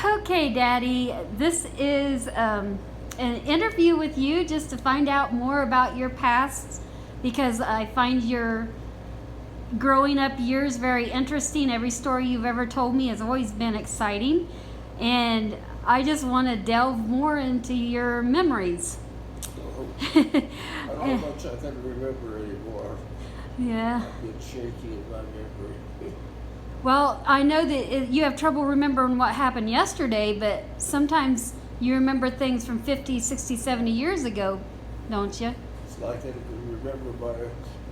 Okay, Daddy, this is an interview with you just to find out more about your past because I find your growing up years very interesting. Every story you've ever told me has always been exciting, and I just want to delve more into your memories. I don't know much I can remember anymore. Yeah. I've been shaky in my memory. Well, I know that you have trouble remembering what happened yesterday, but sometimes you remember things from 50, 60, 70 years ago, don't you? It's like I can remember my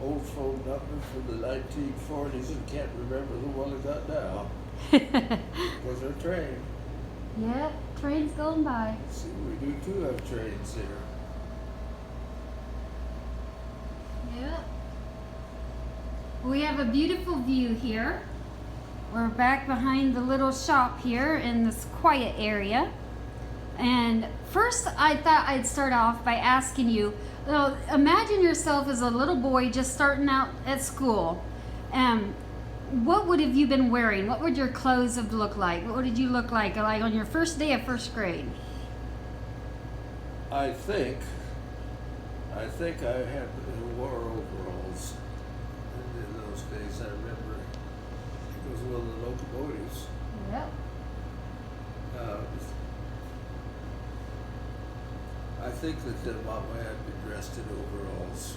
old phone number from the 1940s and can't remember the one I got now. Because they're trained. Yeah, train's going by. See, we do too have trains here. Yeah. We have a beautiful view here. We're back behind the little shop here in this quiet area. And first I thought I'd start off by asking you, imagine yourself as a little boy just starting out at school. What would have you been wearing? What would your clothes have looked like? What did you look like on your first day of first grade? I think I had wore overalls in those days. I remember it was one of the locomotives. Yep. I think that Mama had been dressed in overalls.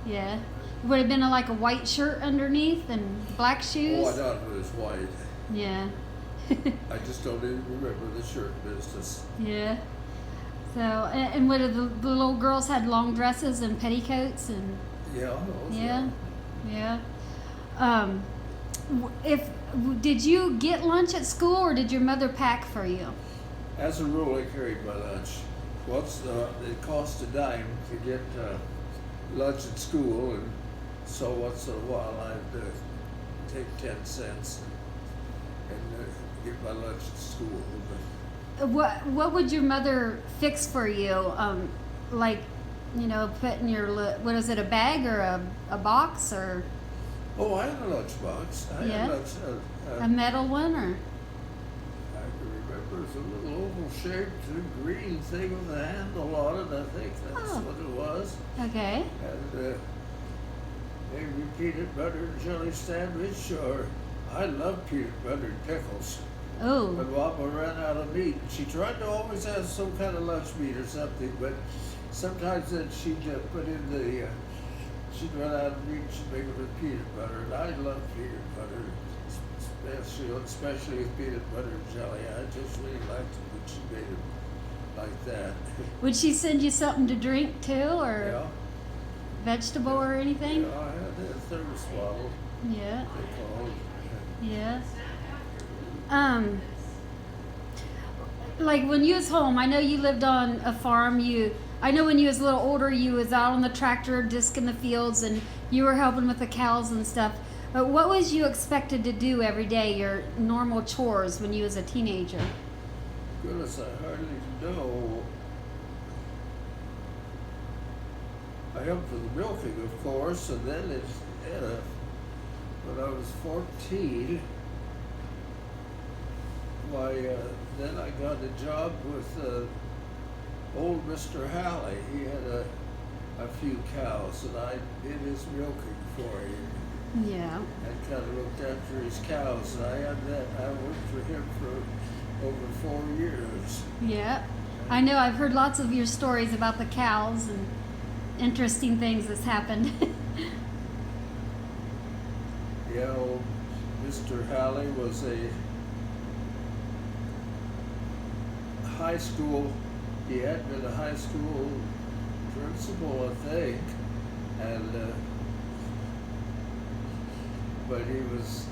Yeah. It would have been like a white shirt underneath and black shoes. Oh, I thought it was white. Yeah. I just don't even remember the shirt business. Yeah. So, and what the little girls had long dresses and petticoats and. Yeah, those Yeah. Yeah. Did you get lunch at school or did your mother pack for you? As a rule, I carried my lunch. It cost a dime to get lunch at school, and so once in a while I'd take 10 cents and get my lunch at school. What would your mother fix for you? Put in your what is it, a bag or a box or? Oh, I had a lunchbox. I had a metal one or? I can remember it was a little oval-shaped green thing with a handle on it. I think that's what it was. Okay. And maybe peanut butter and jelly sandwich, or I love peanut butter and pickles. Oh. When Mama ran out of meat, she tried to always have some kind of lunch meat or something, but sometimes then she'd put in she'd run out of meat, she'd make it with peanut butter, and I love peanut butter, especially with peanut butter and jelly. I just really liked it when she made it like that. Would she send you something to drink too, or Yeah. vegetable or anything? Yeah, I had a thermos bottle. Yeah. They called. Yeah. Like when you was home, I know you lived on a farm. I know when you was a little older, you was out on the tractor, disking the fields, and you were helping with the cows and stuff. But what was you expected to do every day, your normal chores when you was a teenager? Goodness, I hardly know. I helped with the milking, of course, and then when I was 14, then I got a job with old Mr. Halley. He had a few cows, and I did his milking for him. Yeah. And kind of looked after his cows, and I worked for him for over 4 years. Yeah. I know, I've heard lots of your stories about the cows and interesting things that's happened. Yeah, old Mr. Halley was a high school, he had been a high school principal, I think, and but he was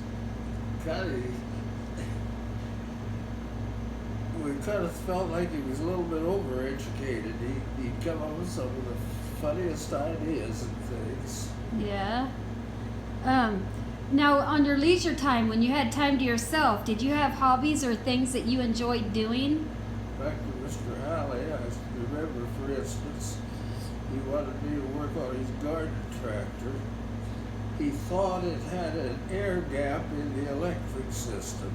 we kind of felt like he was a little bit overeducated. He'd come up with some of the funniest ideas and things. Yeah. Now, on your leisure time, when you had time to yourself, did you have hobbies or things that you enjoyed doing? Back to Mr. Halley, I remember, for instance, he wanted me to work on his garden tractor. He thought it had an air gap in the electric system.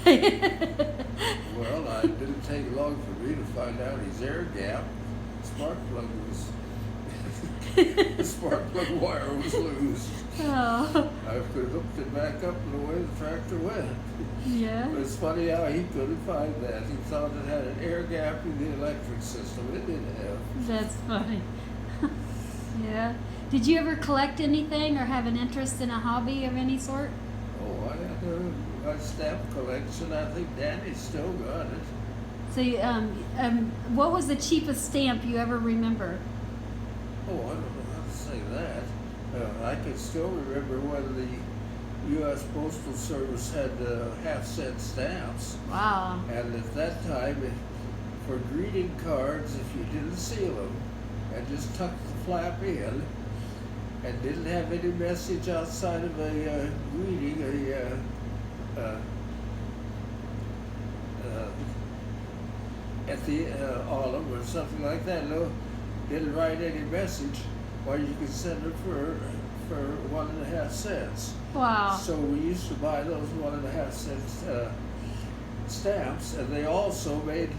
Well, it didn't take long for me to find out his air gap. Spark plug was the spark plug wire was loose. Oh, I could have hooked it back up the way the tractor went. yeah. But it's funny how he couldn't find that. He thought it had an air gap in the electric system. It didn't have. That's funny. Yeah. Did you ever collect anything or have an interest in a hobby of any sort? Oh, I had a stamp collection. I think Danny's still got it. So, what was the cheapest stamp you ever remember? Oh, I don't know how to say that. I can still remember when the U.S. Postal Service had half-cent stamps. Wow. And at that time, for greeting cards, if you didn't seal them and just tucked the flap in and didn't have any message outside of a greeting, at the on them or something like that, no, didn't write any message, why you could send it for 1.5 cents. Wow. So we used to buy those 1.5 cent stamps, and they also made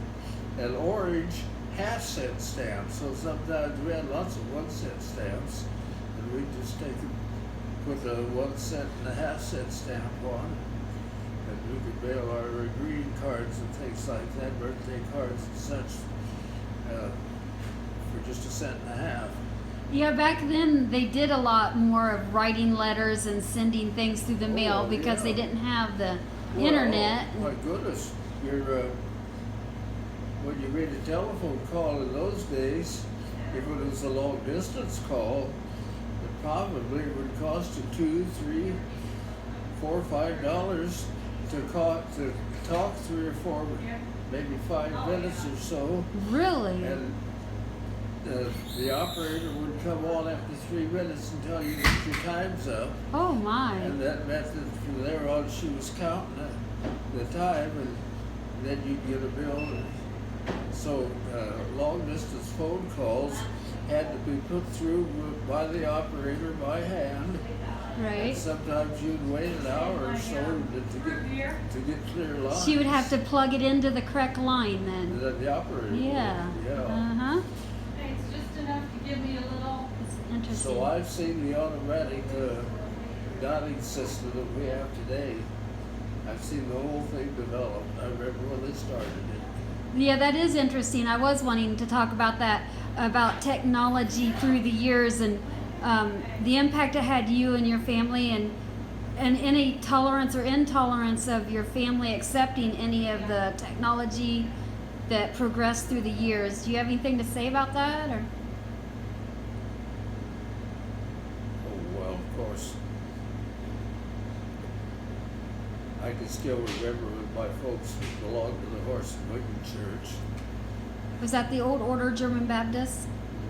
an orange half-cent stamp. So sometimes we had lots of 1 cent stamps, and we'd just put a 1 cent and a half-cent stamp on, and we could mail our greeting cards and things like that, birthday cards and such, for just 1.5 cents. Yeah, back then they did a lot more of writing letters and sending things through the mail because yeah. they didn't have the Well, internet. My goodness, when you made a telephone call in those days, if it was a long distance call, it probably would cost you $2, $3, $4, $5 to talk 3 or 4, maybe 5 minutes or so. Really? And the operator would come on after 3 minutes and tell you that your time's up. Oh my. And that meant that from there on she was counting the time, and then you'd get a bill. So long distance phone calls had to be put through by the operator by hand. Right. And sometimes you'd wait an hour or so to get clear lines. She would have to plug it into the correct line then. The operator. Yeah. Yeah. Uh-huh. It's just enough to give me a little. It's interesting. So I've seen the automatic dotting system that we have today. I've seen the whole thing develop. I remember when they started it. Yeah, that is interesting. I was wanting to talk about that, about technology through the years and the impact it had you and your family, and any tolerance or intolerance of your family accepting any of the technology that progressed through the years. Do you have anything to say about that? Or? Oh, well, of course. I can still remember when my folks belonged to the Horse and Wigton Church. Was that the Old Order German Baptist?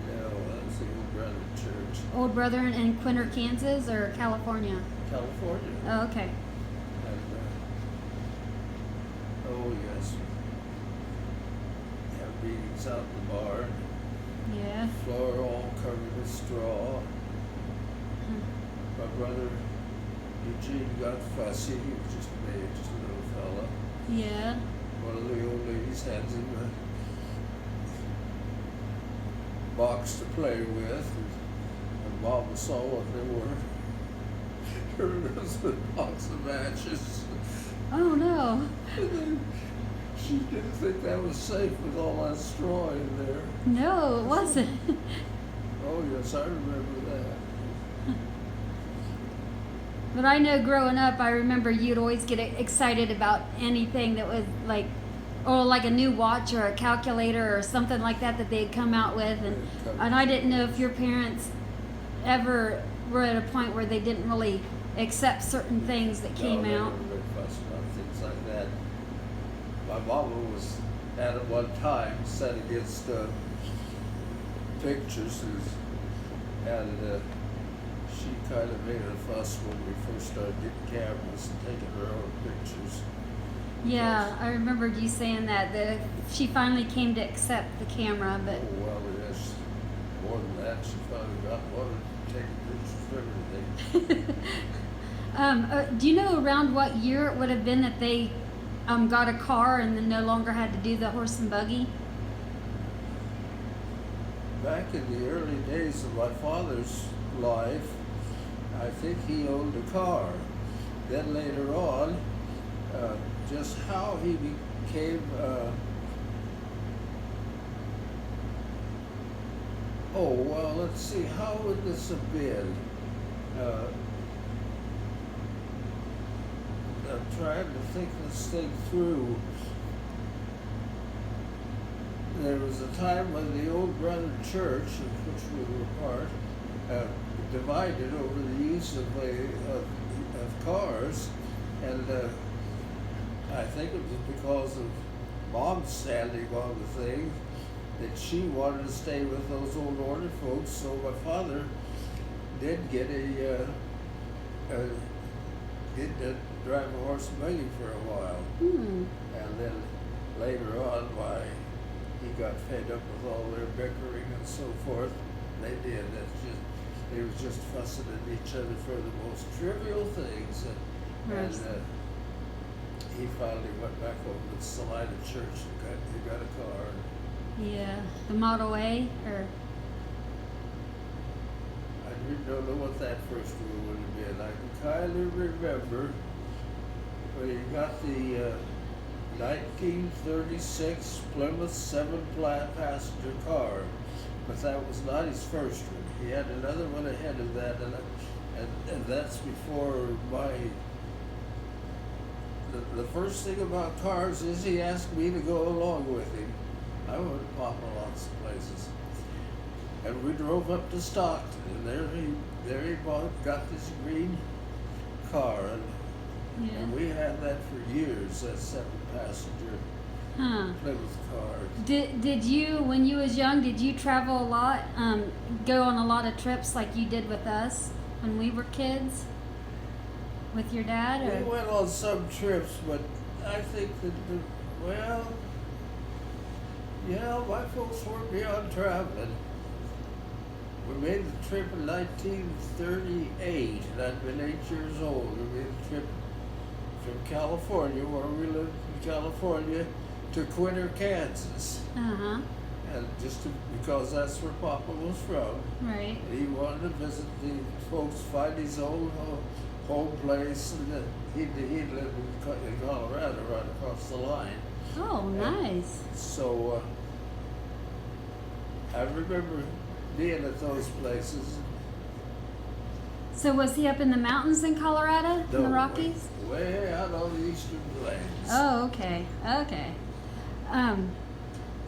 No, that was the Old Brethren Church. Old Brethren in Quinter, Kansas, or California? California. Oh, okay. And, oh, yes. Have meetings out in the barn. Yeah. Floor all covered with straw. My brother Eugene got fussy. He was just a babe, just a little fella. Yeah. One of the old ladies hands him a box to play with, and Mama saw what they were. Her husband box of matches. Oh no. She didn't think that was safe with all that straw in there. No, it wasn't. Oh yes, I remember that. But I know growing up, I remember you'd always get excited about anything that was like, or like a new watch or a calculator or something like that they'd come out with, and I didn't know if your parents ever were at a point where they didn't really accept certain things that came They out. never really fussed about things like that. My mama was at one time set against pictures, and she kind of made a fuss when we first started getting cameras and taking her own pictures. Yeah, I remembered you saying that she finally came to accept the camera, but Oh, well, yes, more than that, she finally got one and taking pictures of everything. do you know around what year it would have been that they got a car and then no longer had to do the horse and buggy? Back in the early days of my father's life, I think he owned a car. Then later on, just how he became, oh, well, let's see, how would this have been? I'm trying to think this thing through. There was a time when the Old Brother Church, of which we were part, divided over the use of cars, and I think it was because of Mom standing on the thing that she wanted to stay with those old order folks. So my father did get did drive a horse and buggy for a while, and then later on, why he got fed up with all their bickering and so forth. They did. They was just fussing at each other for the most trivial things, and he finally went back over to Salina Church and he got a car. Yeah, the Model A, or I don't know what that first one would have been. I can kind of remember when he got the 1936 Plymouth 7-passenger car, but that was not his first one. He had another one ahead of that, and that's before my. The first thing about cars is he asked me to go along with him. I went to Papa lots of places, and we drove up to Stockton, and there he got this green car, and we had that for years. That 7-passenger Plymouth car. Did you, when you was young, did you travel a lot? Go on a lot of trips like you did with us when we were kids? With your dad? Or? We went on some trips, but I think that my folks weren't beyond traveling. We made the trip in 1938, and I'd been 8 years old. We made the trip from California, where we lived in California, to Quinter, Kansas. And because that's where Papa was from. Right. And he wanted to visit the folks, find his old home place, and he lived in Colorado, right across the line. Oh, nice. So I remember being at those places. So was he up in the mountains in Colorado, in the No, Rockies? Way out on the eastern plains. Oh, okay.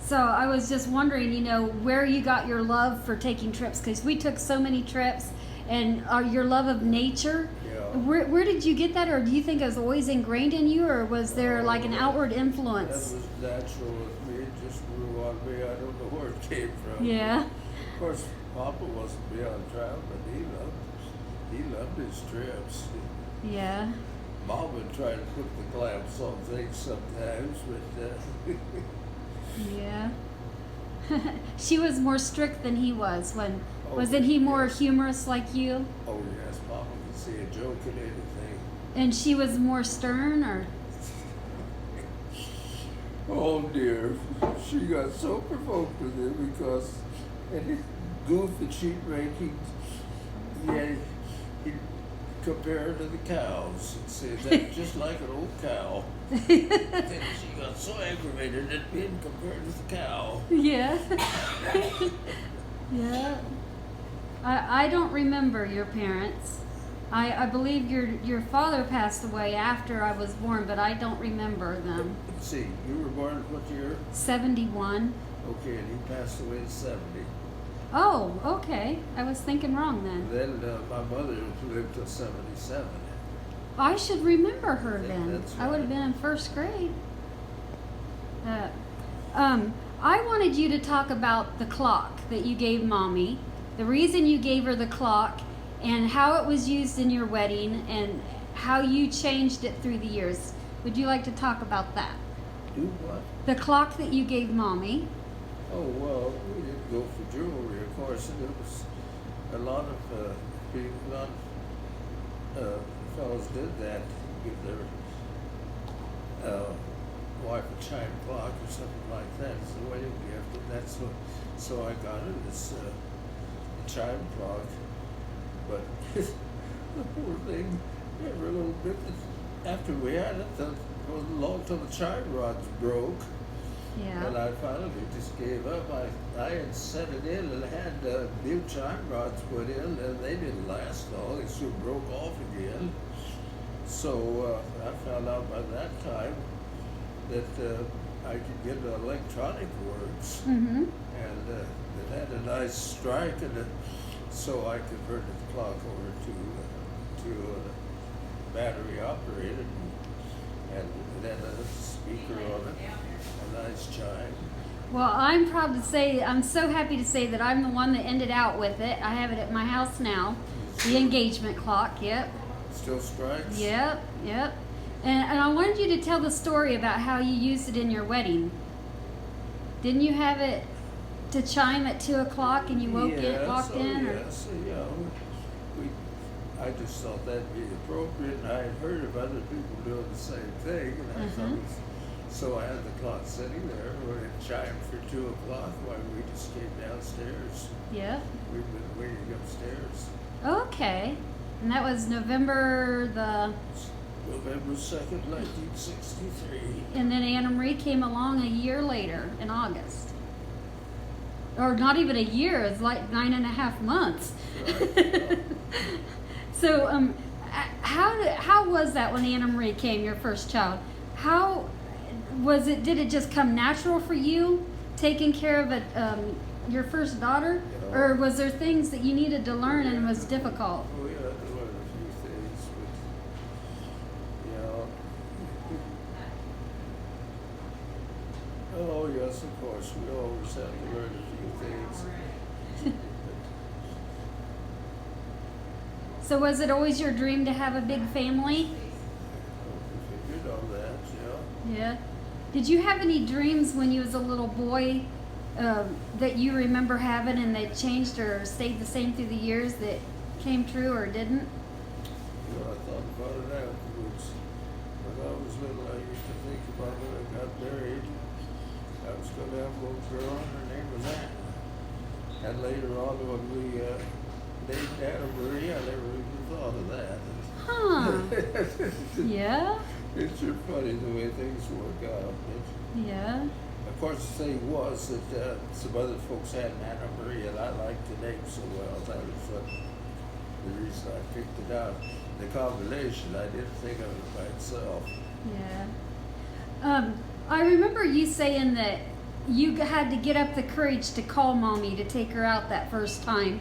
So I was just wondering, where you got your love for taking trips, because we took so many trips, and your love of nature. Yeah. Where did you get that, or do you think it was always ingrained in you, or was there like an outward influence? That was natural with me. It just grew on me. I don't know where it came from. Yeah. Of course, Papa wasn't beyond travel, but he loved his trips. Yeah. Mom would try to put the clamps on things sometimes, but Yeah. She was more strict than he was. Wasn't he more humorous like you? Oh yes, Papa could see a joke in anything. And she was more stern, or? Oh dear, she got so provoked with him because any goof that she'd make, he'd compare her to the cows and say that's just like an old cow. Then she got so aggravated at being compared with the cow. Yeah. Yeah. I don't remember your parents. I believe your father passed away after I was born, but I don't remember them. Let's see, you were born in what year? 71. Okay, and he passed away in 70. Oh, okay. I was thinking wrong then. Then my mother lived till 77. I should remember her think then. that's I would have right. been in first grade. I wanted you to talk about the clock that you gave Mommy, the reason you gave her the clock, and how it was used in your wedding, and how you changed it through the years. Would you like to talk about that? Do what? The clock that you gave Mommy. Oh, well, we didn't go for jewelry, of course, and it was a lot of fellows did that, give their chime clock or something like that. It's the wedding gift, and that's what. So I got her this chime clock, but the poor thing, every little bit after we had it, it wasn't long till the chime rods broke. Yeah. And I finally just gave up. I had set it in and had new chime rods put in, and they didn't last long. They soon broke off again. So I found out by that time that I could get an electronic works, Mm-hmm. and it had a nice strike, and so I converted the clock over to battery operated, and it had a speaker on it. A nice chime. Well, I'm proud to say, I'm so happy to say that I'm the one that ended out with it. I have it at my house now. The engagement clock, yep. Still strikes? Yep, yep. And I wanted you to tell the story about how you used it in your wedding. Didn't you have it to chime at 2 o'clock and you walked in? Or? Yes, yeah. I just thought that'd be appropriate, and I had heard of other people doing the same thing, and I thought it was. So I had the clock sitting there when it chimed for 2 o'clock while we just came downstairs. Yeah. We've been waiting upstairs. Okay. And that was November 2nd, 1963. And then Anna Marie came along a year later in August. Or not even a year, it's like 9.5 months. Right. So how was that when Anna Marie came, your first child? How was it? Did it just come natural for you, taking care of your first daughter, Yeah. or was there things that you needed to learn and was difficult? We had to learn a few things, but oh yes, of course, we always have to learn a few things. So was it always your dream to have a big family? We figured on that, yeah. Yeah. Did you have any dreams when you was a little boy that you remember having and they changed or stayed the same through the years that came true or didn't? You know, I thought about it afterwards. When I was little, I used to think about when I got married. I was going to have a little girl, and her name was Anna. And later on, when we named Anna Marie, I never even thought of that. Huh. Yeah? It's sure funny the way things work out. Yeah. Of course, the thing was that some other folks had Anna Marie, and I liked the name so well. That was the reason I picked it out. The combination, I didn't think of it by itself. Yeah. I remember you saying that you had to get up the courage to call Mommy to take her out that first time.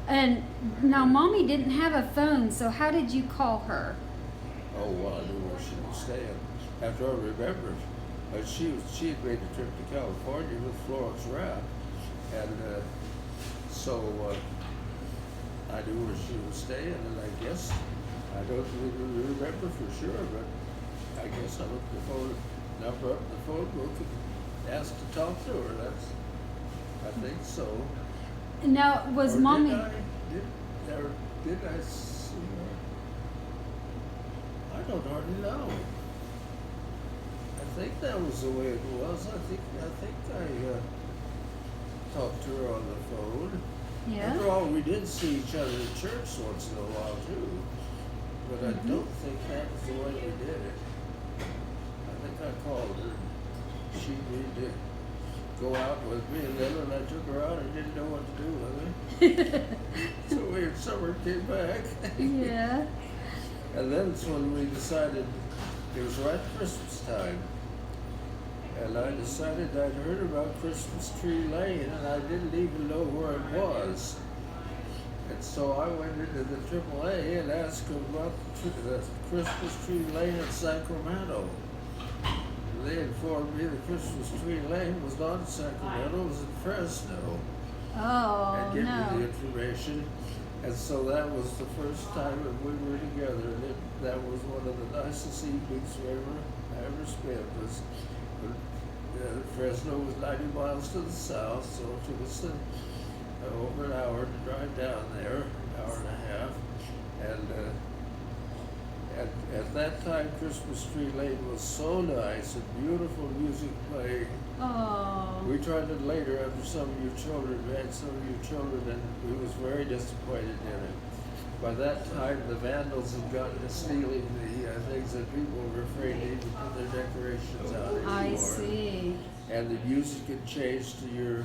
And now Mommy didn't have a phone, so how did you call her? Oh, well, I knew where she was staying. After I remembered, she had made a trip to California with Florence Rapp, and so I knew where she was staying, and I guess, I don't really remember for sure, but I guess I looked the phone number up in the phone book and asked to talk to her. I think so. Now, was Or Mommy... Did I see her? I don't hardly know. I think that was the way it was. I think I talked to her on the phone. Yeah? After all, we did see each other at church once in a while too. But I don't think that was the way we did it. I think I called her. She agreed to go out with me, and then when I took her out, I didn't know what to do with her. So we in summer came back. Yeah. And then it's when we decided, it was right Christmas time. And I decided I'd heard about Christmas Tree Lane, and I didn't even know where it was. And so I went into the AAA and asked them about the Christmas Tree Lane in Sacramento. They informed me that Christmas Tree Lane was not in Sacramento, it was in Fresno. Oh, And gave me the no. information. And so that was the first time that we were together, and that was one of the nicest evenings I ever spent. Was Fresno was 90 miles to the south, so it took us over an hour to drive down there, hour and a half, at that time, Christmas Tree Lane was so nice and beautiful music playing. Oh. We tried it later after some of you children, we had some of you children, and we was very disappointed in it. By that time, the vandals had gotten to stealing the things that people were afraid to even put their decorations out anymore. I see. And the music had changed to your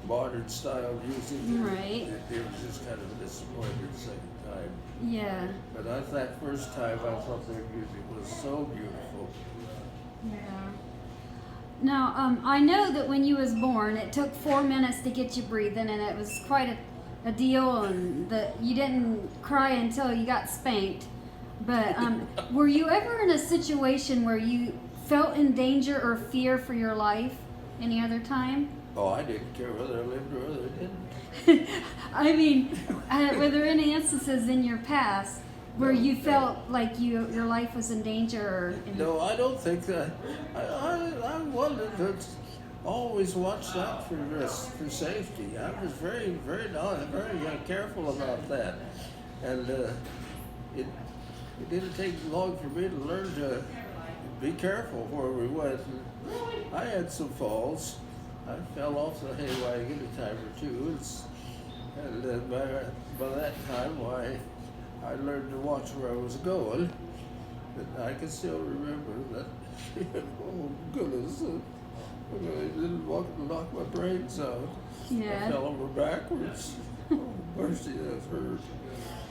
modern style music. Right. It was just kind of a disappointing second time. Yeah. But that first time, I thought their music was so beautiful. Yeah. Now, I know that when you was born, it took 4 minutes to get you breathing, and it was quite a deal, and that you didn't cry until you got spanked. But were you ever in a situation where you felt in danger or fear for your life any other time? Oh, I didn't care whether I lived or whether I didn't. I mean, were there any instances in your past where you felt like your life was in danger? Or No, I don't think that. I wanted to always watch out for safety. I was very careful about that, and it didn't take long for me to learn to be careful where we went. I had some falls. I fell off the hay wagon a time or two, and by that time, I learned to watch where I was going. But I can still remember that. Oh goodness! I didn't knock my brains out. Yeah. I fell over backwards. Oh mercy, that hurt.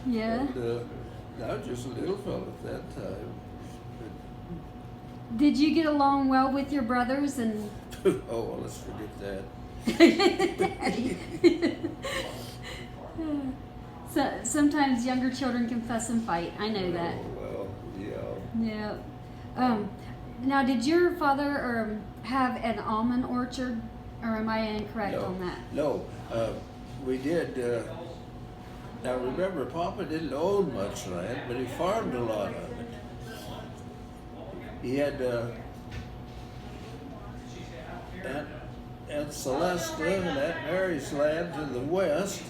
Yeah. And I was just a little fella at that time. Did you get along well with your brothers and? Oh, well, let's forget that. So sometimes younger children can fuss and fight. I know that. Oh, well, yeah. Yeah. Now, did your father have an almond orchard, or am I incorrect on that? No, we did. Now remember, Papa didn't own much land, but he farmed a lot of it. He had Aunt Celesta and Aunt Mary's land to the west,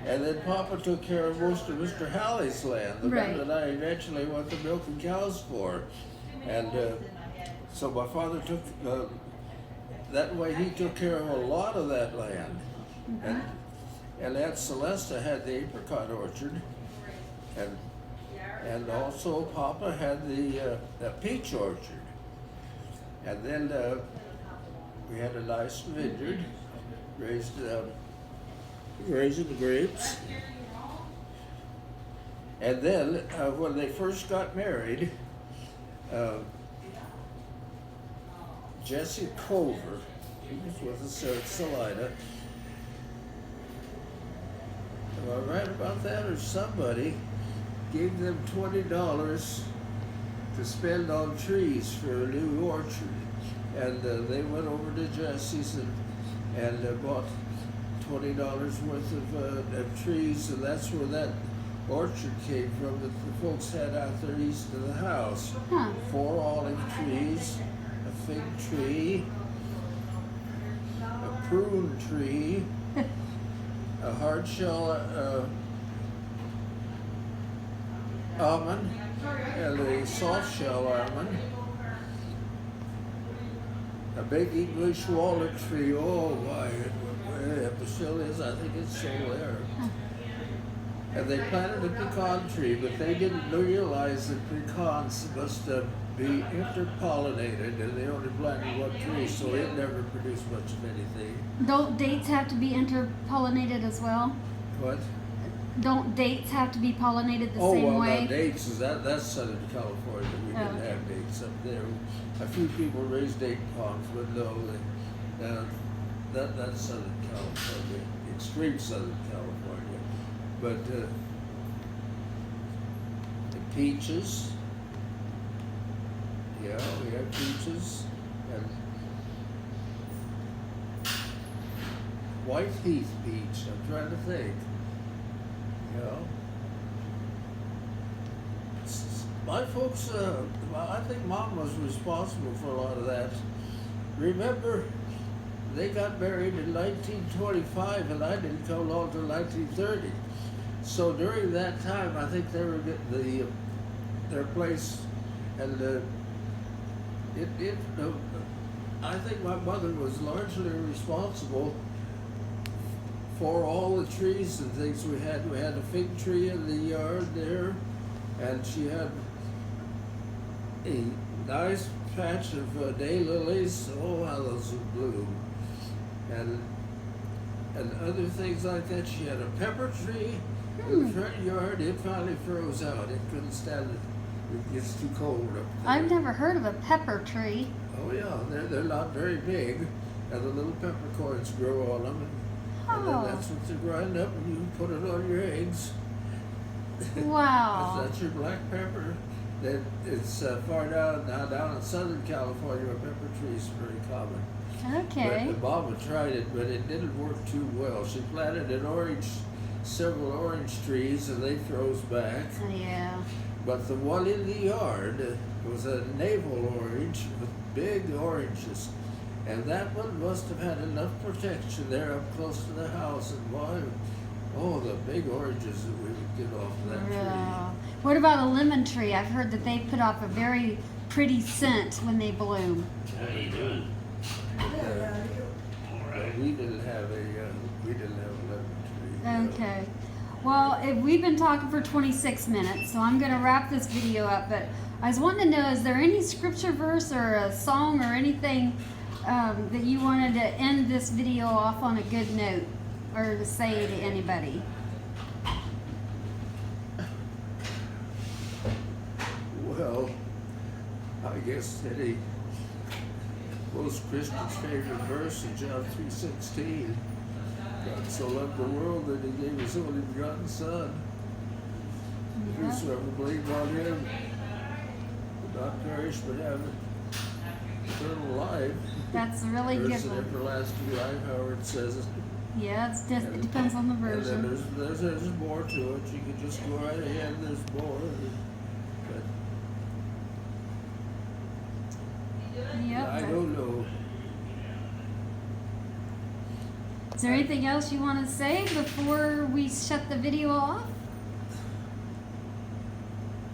and then Papa took care of most of Mr. Halley's land, the Right. one that I eventually went to milking cows for. And so my father took, that way he took care of a lot of that land. Mm-hmm. And Aunt Celesta had the apricot orchard, and also Papa had the peach orchard. And then we had a nice vineyard, raising the grapes. And then when they first got married, Jesse Culver, he was with us at Salina. Am I right about that? Or somebody gave them $20 to spend on trees for a new orchard. And they went over to Jesse's and bought $20 worth of trees, and that's where that orchard came from that the folks had out there east of the house. Huh. 4 olive trees, a fig tree, a prune tree, a hard shell almond, and a soft shell almond. A big English walnut tree. Oh my, if it still is, I think it's still there. And they planted a pecan tree, but they didn't realize that pecans must be interpollinated, and they only planted one tree, so it never produced much of anything. Don't dates have to be interpollinated as well? What? Don't dates have to be pollinated the Oh, same well, way? now dates, that's Southern California. We didn't have dates up there. A few people raised date palms, but no, that's Southern California, extreme Southern California. But the peaches, yeah, we have peaches, and White Heath peach, I'm trying to think. My folks, I think Mom was responsible for a lot of that. Remember, they got married in 1925, and I didn't come along till 1930. So during that time, I think they were getting their place, and I think my mother was largely responsible for all the trees and things we had. We had a fig tree in the yard there, and she had a nice patch of daylilies. Oh, how those would bloom, and other things like that. She had a pepper tree in the front yard. It finally froze out. It couldn't stand it. It gets too cold up there. I've never heard of a pepper tree. Oh yeah, they're not very big, and the little peppercorns grow on them, and then that's what you grind up and you put it on your eggs. Wow. That's your black pepper. It's far down in Southern California where pepper trees are very common. Okay. But Mama tried it, but it didn't work too well. She planted several orange trees, and they froze back. Yeah. But the one in the yard was a navel orange with big oranges. And that one must have had enough protection there up close to the house. And boy, oh, the big oranges that we would get off of that tree. What about a lemon tree? I've heard that they put off a very pretty scent when they bloom. How you doing? We didn't have a lemon tree. Okay. Well, we've been talking for 26 minutes, so I'm going to wrap this video up. But I was wanting to know, is there any scripture verse or a song or anything that you wanted to end this video off on a good note, or to say to anybody? Well, I guess most Christians' favorite verse is John 3:16. God so loved the world that he gave his only begotten Son. Yeah. Whosoever believes on him will not perish but have eternal life. That's a really There's good an one. everlasting life, however it says it. Yeah, it depends on the And then version. there's more to it. You can just go right ahead. There's more. But Yep. I don't know. Is there anything else you want to say before we shut the video off?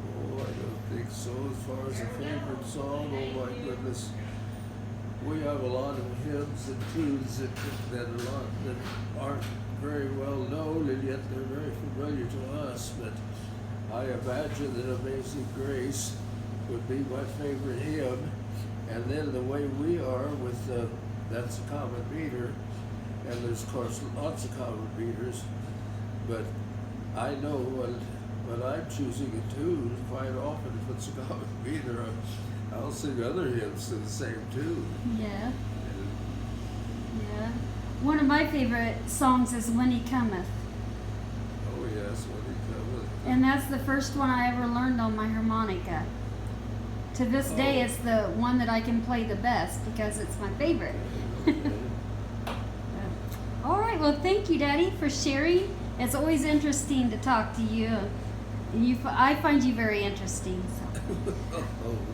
Oh, I don't think so. As far as a favorite song, oh my goodness. We have a lot of hymns and tunes that aren't very well known, and yet they're very familiar to us. But I imagine that Amazing Grace would be my favorite hymn. And then the way we are with that's a common meter, and there's of course lots of common meters. But I know when I'm choosing a tune, quite often if it's a common meter, I'll sing other hymns to the same tune. Yeah. Yeah. One of my favorite songs is When He Cometh. Oh yes, When He Cometh. And that's the first one I ever learned on my harmonica. To this day, it's the one that I can play the best because it's my favorite. All right, well, thank you, Daddy, for sharing. It's always interesting to talk to you. And I find you very interesting. So. Oh,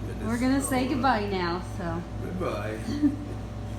goodness. We're going to say goodbye now. So. Goodbye.